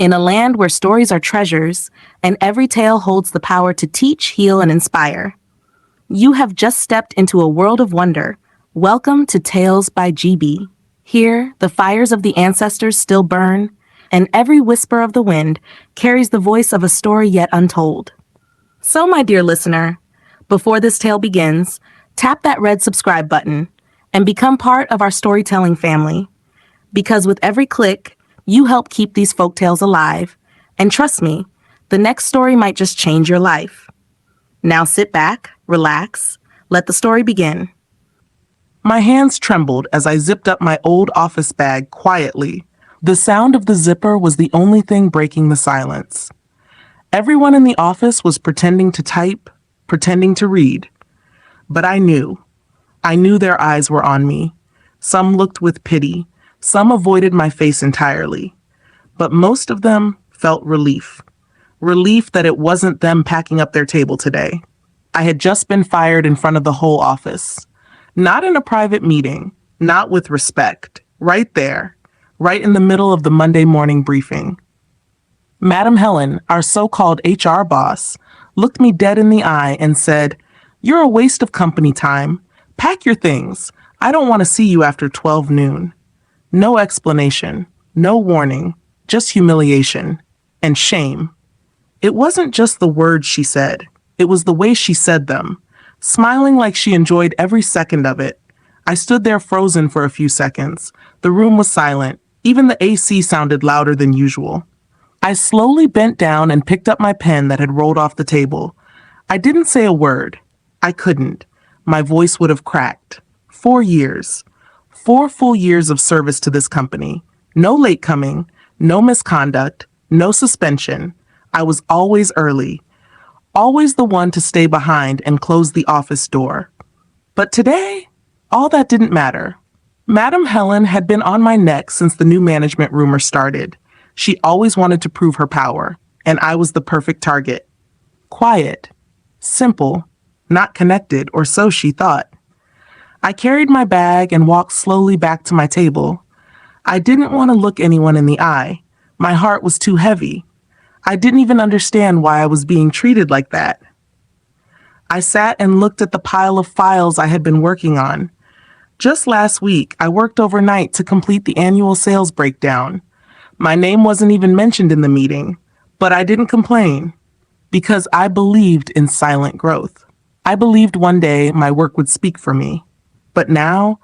In a land where stories are treasures, and every tale holds the power to teach, heal, and inspire. You have just stepped into a world of wonder. Welcome to Tales by GB. Here, the fires of the ancestors still burn, and every whisper of the wind carries the voice of a story yet untold. So, my dear listener, before this tale begins, tap that red subscribe button and become part of our storytelling family. Because with every click, you help keep these folktales alive. And trust me, the next story might just change your life. Now sit back, relax, let the story begin. My hands trembled as I zipped up my old office bag quietly. The sound of the zipper was the only thing breaking the silence. Everyone in the office was pretending to type, pretending to read. But I knew their eyes were on me. Some looked with pity. Some avoided my face entirely. But most of them felt relief. Relief that it wasn't them packing up their table today. I had just been fired in front of the whole office. Not in a private meeting, not with respect. Right there, right in the middle of the Monday morning briefing. Madam Helen, our so-called HR boss, looked me dead in the eye and said, "You're a waste of company time. Pack your things. I don't want to see you after 12 noon. No explanation, no warning, just humiliation and shame. It wasn't just the words she said. It was the way she said them, smiling like she enjoyed every second of it. I stood there frozen for a few seconds. The room was silent. Even the AC sounded louder than usual. I slowly bent down and picked up my pen that had rolled off the table. I didn't say a word. I couldn't. My voice would have cracked. 4 years. 4 full years of service to this company. No late coming, no misconduct, no suspension. I was always early. Always the one to stay behind and close the office door. But today, all that didn't matter. Madam Helen had been on my neck since the new management rumor started. She always wanted to prove her power, and I was the perfect target. Quiet, simple, not connected, or so she thought. I carried my bag and walked slowly back to my table. I didn't want to look anyone in the eye. My heart was too heavy. I didn't even understand why I was being treated like that. I sat and looked at the pile of files I had been working on. Just last week, I worked overnight to complete the annual sales breakdown. My name wasn't even mentioned in the meeting, but I didn't complain because I believed in silent growth. I believed one day my work would speak for me. But now,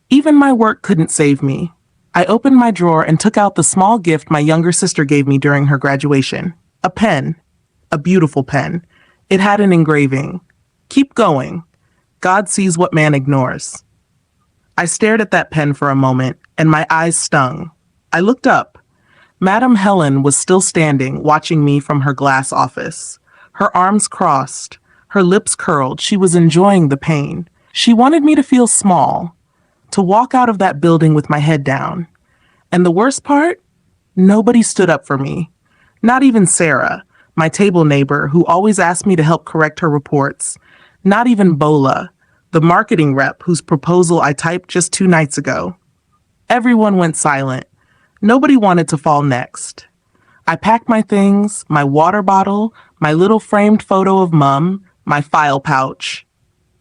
even my work couldn't save me. I opened my drawer and took out the small gift my younger sister gave me during her graduation. A pen. A beautiful pen. It had an engraving. "Keep going. God sees what man ignores." I stared at that pen for a moment, and my eyes stung. I looked up. Madam Helen was still standing, watching me from her glass office. Her arms crossed, her lips curled. She was enjoying the pain. She wanted me to feel small, to walk out of that building with my head down. And the worst part? Nobody stood up for me. Not even Sarah, my table neighbor, who always asked me to help correct her reports. Not even Bola, the marketing rep whose proposal I typed just 2 nights ago. Everyone went silent. Nobody wanted to fall next. I packed my things, my water bottle, my little framed photo of Mum, my file pouch.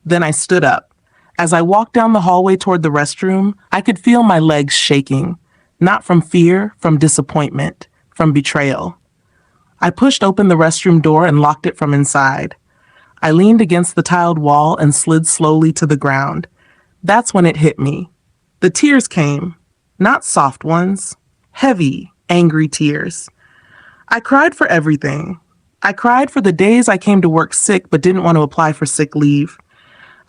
Then I stood up. As I walked down the hallway toward the restroom, I could feel my legs shaking. Not from fear, from disappointment, from betrayal. I pushed open the restroom door and locked it from inside. I leaned against the tiled wall and slid slowly to the ground. That's when it hit me. The tears came. Not soft ones. Heavy, angry tears. I cried for everything. I cried for the days I came to work sick but didn't want to apply for sick leave.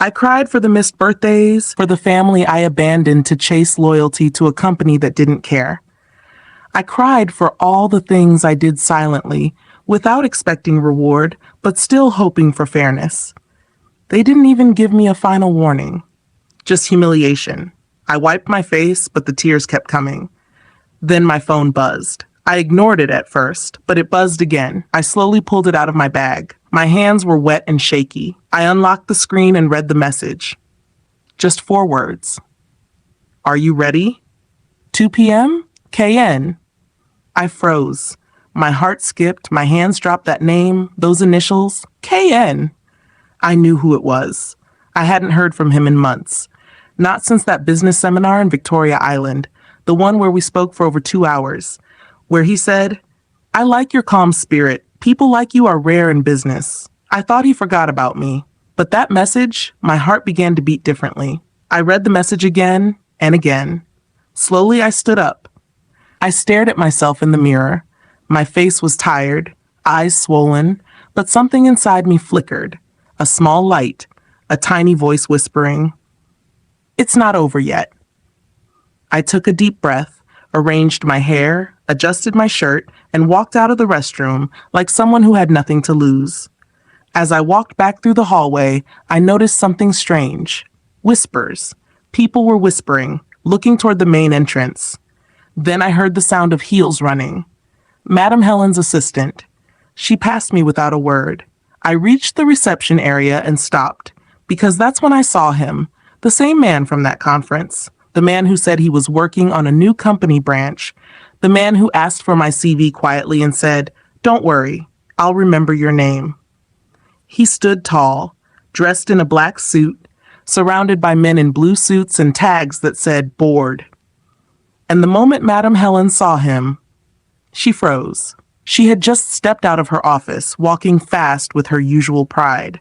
I cried for the missed birthdays, for the family I abandoned to chase loyalty to a company that didn't care. I cried for all the things I did silently, without expecting reward, but still hoping for fairness. They didn't even give me a final warning. Just humiliation. I wiped my face, but the tears kept coming. Then my phone buzzed. I ignored it at first, but it buzzed again. I slowly pulled it out of my bag. My hands were wet and shaky. I unlocked the screen and read the message. Just 4 words. "Are you ready? 2 p.m. KN." I froze. My heart skipped, my hands dropped that name, those initials, KN. I knew who it was. I hadn't heard from him in months. Not since that business seminar in Victoria Island, the one where we spoke for over 2 hours, where he said, "I like your calm spirit. People like you are rare in business." I thought he forgot about me. But that message, my heart began to beat differently. I read the message again and again. Slowly, I stood up. I stared at myself in the mirror. My face was tired, eyes swollen, but something inside me flickered. A small light, a tiny voice whispering, "It's not over yet." I took a deep breath, arranged my hair, adjusted my shirt, and walked out of the restroom like someone who had nothing to lose. As I walked back through the hallway, I noticed something strange. Whispers. People were whispering, looking toward the main entrance. Then I heard the sound of heels running. Madam Helen's assistant. She passed me without a word. I reached the reception area and stopped, because that's when I saw him, the same man from that conference, the man who said he was working on a new company branch, the man who asked for my CV quietly and said, "Don't worry, I'll remember your name." He stood tall, dressed in a black suit, surrounded by men in blue suits and tags that said bored. And the moment Madam Helen saw him, she froze. She had just stepped out of her office, walking fast with her usual pride.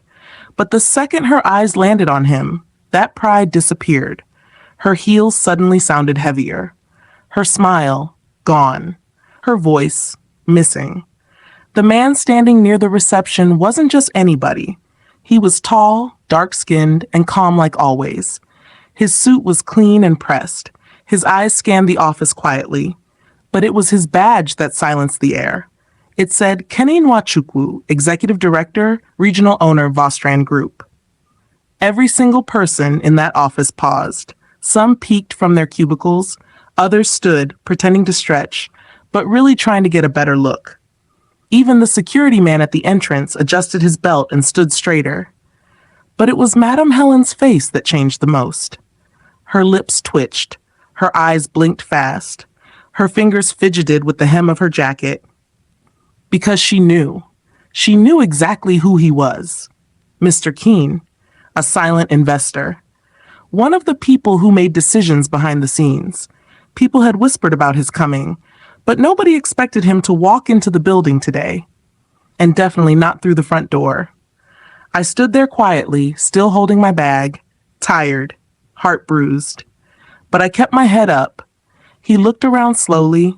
But the second her eyes landed on him, that pride disappeared. Her heels suddenly sounded heavier. Her smile, gone. Her voice, missing. The man standing near the reception wasn't just anybody. He was tall, dark-skinned, and calm like always. His suit was clean and pressed. His eyes scanned the office quietly. But it was his badge that silenced the air. It said, Kenny Nwachukwu, Executive Director, Regional Owner, Vostran Group. Every single person in that office paused. Some peeked from their cubicles. Others stood, pretending to stretch, but really trying to get a better look. Even the security man at the entrance adjusted his belt and stood straighter. But it was Madam Helen's face that changed the most. Her lips twitched. Her eyes blinked fast. Her fingers fidgeted with the hem of her jacket. Because she knew. She knew exactly who he was. Mr. Keene, a silent investor. One of the people who made decisions behind the scenes. People had whispered about his coming, but nobody expected him to walk into the building today. And definitely not through the front door. I stood there quietly, still holding my bag, tired, heart bruised. But I kept my head up. He looked around slowly.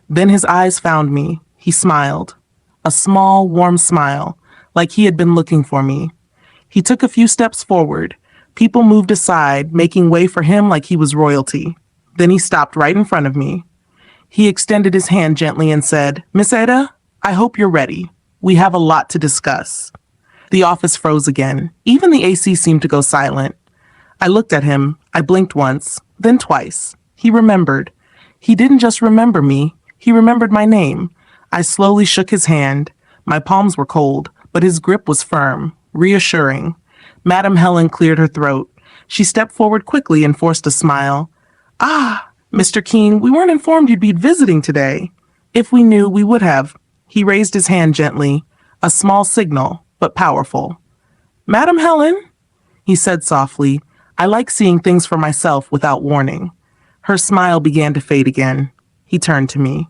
Then his eyes found me. He smiled. A small, warm smile, like he had been looking for me. He took a few steps forward. People moved aside, making way for him like he was royalty. Then he stopped right in front of me. He extended his hand gently and said, "Miss Ada, I hope you're ready. We have a lot to discuss." The office froze again. Even the AC seemed to go silent. I looked at him. I blinked once, then twice. He remembered. He didn't just remember me. He remembered my name. I slowly shook his hand. My palms were cold, but his grip was firm, reassuring. Madam Helen cleared her throat. She stepped forward quickly and forced a smile. "Ah, Mr. Keene, we weren't informed you'd be visiting today. If we knew, we would have." He raised his hand gently, a small signal, but powerful. "Madam Helen," he said softly, "I like seeing things for myself without warning." Her smile began to fade again. He turned to me.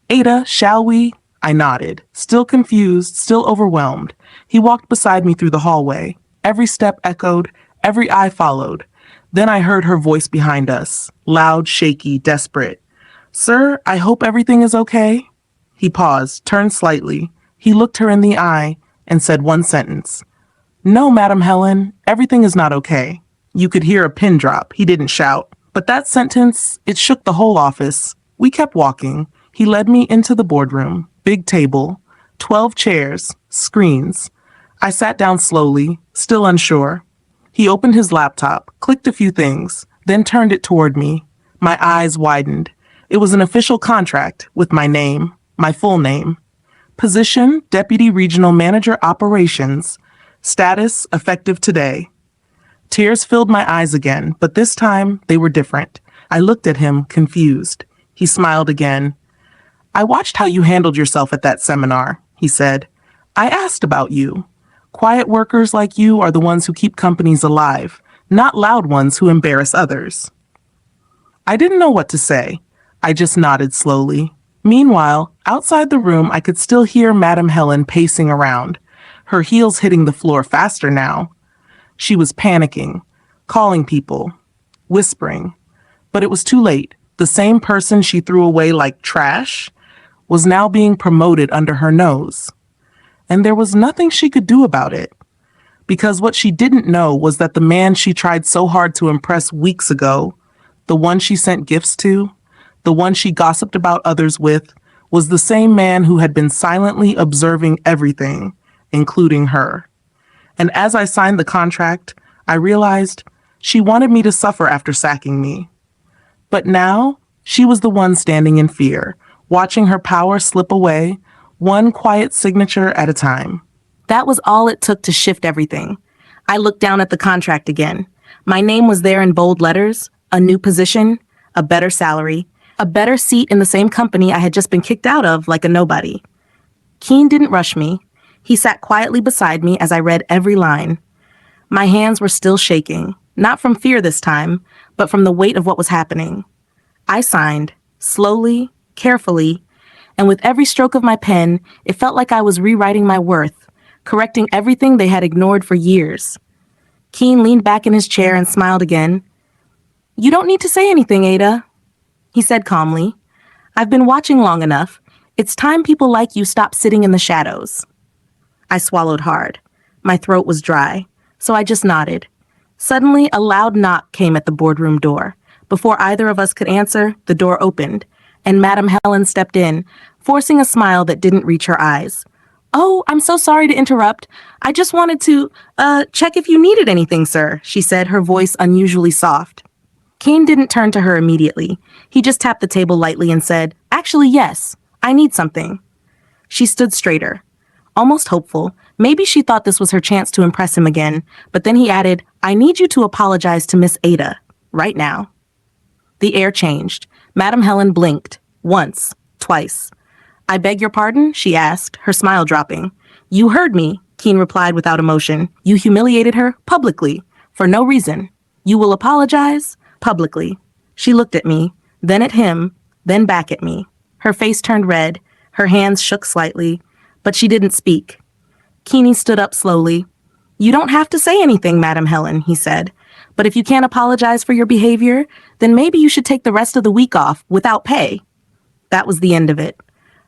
"Ada, shall we?" I nodded, still confused, still overwhelmed. He walked beside me through the hallway. Every step echoed, every eye followed. Then I heard her voice behind us, loud, shaky, desperate. "Sir, I hope everything is okay." He paused, turned slightly. He looked her in the eye and said one sentence. "No, Madam Helen, everything is not okay." You could hear a pin drop. He didn't shout. But that sentence, it shook the whole office. We kept walking. He led me into the boardroom. Big table, 12 chairs, screens. I sat down slowly, still unsure. He opened his laptop, clicked a few things, then turned it toward me. My eyes widened. It was an official contract with my name, my full name. Position, Deputy Regional Manager Operations. Status, effective today. Tears filled my eyes again, but this time they were different. I looked at him, confused. He smiled again. I watched how you handled yourself at that seminar, he said. I asked about you. Quiet workers like you are the ones who keep companies alive, not loud ones who embarrass others. I didn't know what to say. I just nodded slowly. Meanwhile, outside the room, I could still hear Madame Helen pacing around, her heels hitting the floor faster now. She was panicking, calling people, whispering. But it was too late. The same person she threw away like trash was now being promoted under her nose. And there was nothing she could do about it. Because what she didn't know was that the man she tried so hard to impress weeks ago, the one she sent gifts to, the one she gossiped about others with, was the same man who had been silently observing everything, including her. And as I signed the contract, I realized she wanted me to suffer after sacking me. But now, she was the one standing in fear, watching her power slip away, one quiet signature at a time. That was all it took to shift everything. I looked down at the contract again. My name was there in bold letters, a new position, a better salary, a better seat in the same company I had just been kicked out of like a nobody. Keen didn't rush me. He sat quietly beside me as I read every line. My hands were still shaking, not from fear this time, but from the weight of what was happening. I signed, slowly, carefully, and with every stroke of my pen, it felt like I was rewriting my worth, correcting everything they had ignored for years. Keen leaned back in his chair and smiled again. You don't need to say anything, Ada, he said calmly. I've been watching long enough. It's time people like you stop sitting in the shadows. I swallowed hard. My throat was dry, so I just nodded. Suddenly, a loud knock came at the boardroom door. Before either of us could answer, the door opened, and Madame Helen stepped in, forcing a smile that didn't reach her eyes. Oh, I'm so sorry to interrupt. I just wanted to, check if you needed anything, sir, she said, her voice unusually soft. Keen didn't turn to her immediately. He just tapped the table lightly and said, Actually, yes, I need something. She stood straighter, almost hopeful. Maybe she thought this was her chance to impress him again, but then he added, I need you to apologize to Miss Ada, right now. The air changed. Madame Helen blinked, once, twice. I beg your pardon? She asked, her smile dropping. You heard me, Keen replied without emotion. You humiliated her publicly, for no reason. You will apologize? Publicly. She looked at me, then at him, then back at me. Her face turned red, her hands shook slightly, but she didn't speak. Keeney stood up slowly. You don't have to say anything, Madame Helen, he said. But if you can't apologize for your behavior, then maybe you should take the rest of the week off without pay. That was the end of it.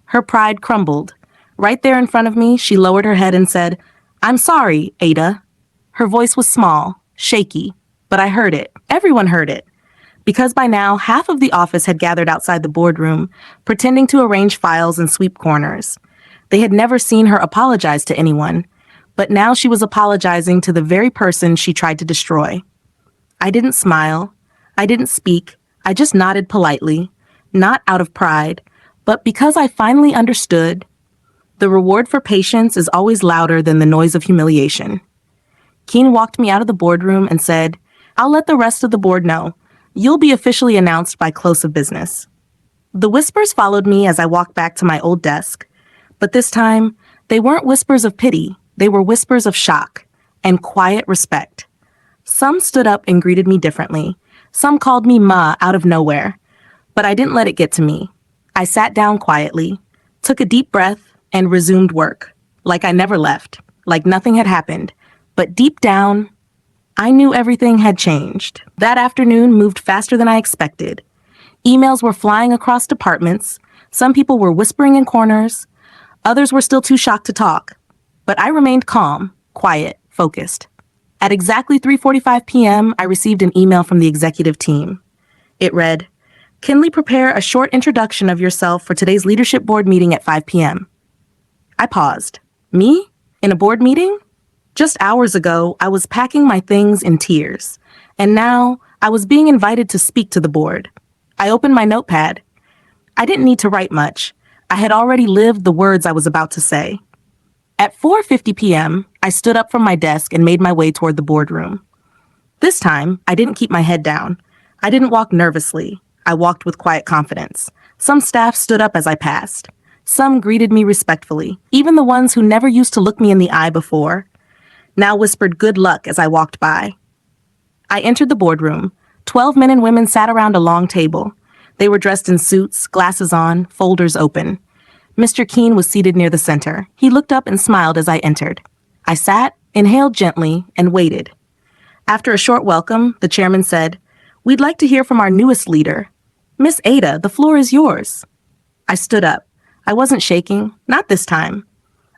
Her pride crumbled. Right there in front of me, she lowered her head and said, I'm sorry, Ada. Her voice was small, shaky, but I heard it. Everyone heard it. Because by now, half of the office had gathered outside the boardroom, pretending to arrange files and sweep corners. They had never seen her apologize to anyone, but now she was apologizing to the very person she tried to destroy. I didn't smile. I didn't speak. I just nodded politely, not out of pride, but because I finally understood. The reward for patience is always louder than the noise of humiliation. Keen walked me out of the boardroom and said, I'll let the rest of the board know. You'll be officially announced by close of business. The whispers followed me as I walked back to my old desk. But this time, they weren't whispers of pity. They were whispers of shock and quiet respect. Some stood up and greeted me differently. Some called me Ma out of nowhere. But I didn't let it get to me. I sat down quietly, took a deep breath, and resumed work. Like I never left. Like nothing had happened. But deep down, I knew everything had changed. That afternoon moved faster than I expected. Emails were flying across departments. Some people were whispering in corners. Others were still too shocked to talk. But I remained calm, quiet, focused. At exactly 3:45 p.m., I received an email from the executive team. It read, Kindly prepare a short introduction of yourself for today's leadership board meeting at 5 p.m. I paused. Me? In a board meeting? Just hours ago, I was packing my things in tears. And now, I was being invited to speak to the board. I opened my notepad. I didn't need to write much. I had already lived the words I was about to say. At 4:50 p.m., I stood up from my desk and made my way toward the boardroom. This time, I didn't keep my head down. I didn't walk nervously. I walked with quiet confidence. Some staff stood up as I passed. Some greeted me respectfully, even the ones who never used to look me in the eye before, now whispered good luck as I walked by. I entered the boardroom. 12 men and women sat around a long table. They were dressed in suits, glasses on, folders open. Mr. Keene was seated near the center. He looked up and smiled as I entered. I sat, inhaled gently, and waited. After a short welcome, the chairman said, "We'd like to hear from our newest leader. Miss Ada, the floor is yours." I stood up. I wasn't shaking, not this time.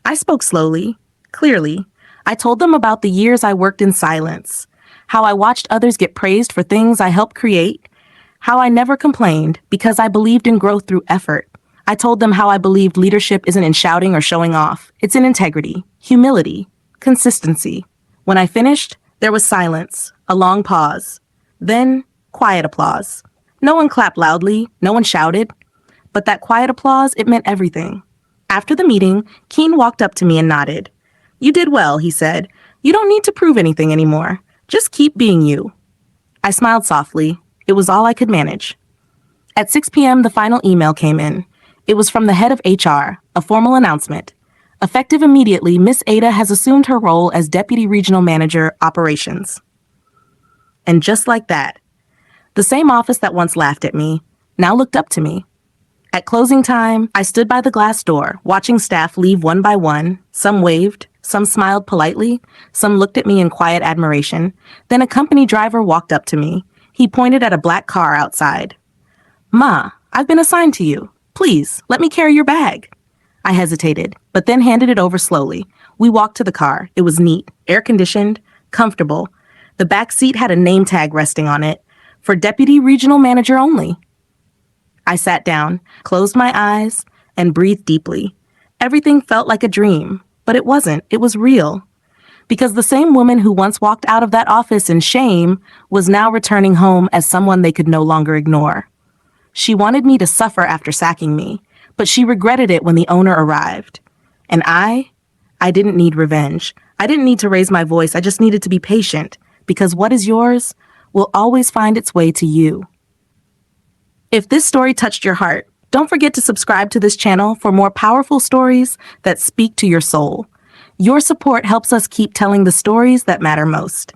I spoke slowly, clearly. I told them about the years I worked in silence, how I watched others get praised for things I helped create, how I never complained because I believed in growth through effort. I told them how I believed leadership isn't in shouting or showing off. It's in integrity, humility, consistency. When I finished, there was silence, a long pause. Then, quiet applause. No one clapped loudly, no one shouted. But that quiet applause, it meant everything. After the meeting, Keene walked up to me and nodded. "You did well," he said. "You don't need to prove anything anymore. Just keep being you." I smiled softly. It was all I could manage. At 6 p.m., the final email came in. It was from the head of HR, a formal announcement. Effective immediately, Miss Ada has assumed her role as Deputy Regional Manager, Operations. And just like that, the same office that once laughed at me now looked up to me. At closing time, I stood by the glass door, watching staff leave one by one. Some waved, some smiled politely, some looked at me in quiet admiration. Then a company driver walked up to me. He pointed at a black car outside. "Ma, I've been assigned to you. Please, let me carry your bag." I hesitated, but then handed it over slowly. We walked to the car. It was neat, air-conditioned, comfortable. The back seat had a name tag resting on it, for Deputy Regional Manager only. I sat down, closed my eyes, and breathed deeply. Everything felt like a dream, but it wasn't. It was real. Because the same woman who once walked out of that office in shame was now returning home as someone they could no longer ignore. She wanted me to suffer after sacking me, but she regretted it when the owner arrived. And I didn't need revenge. I didn't need to raise my voice. I just needed to be patient, because what is yours will always find its way to you. If this story touched your heart, don't forget to subscribe to this channel for more powerful stories that speak to your soul. Your support helps us keep telling the stories that matter most.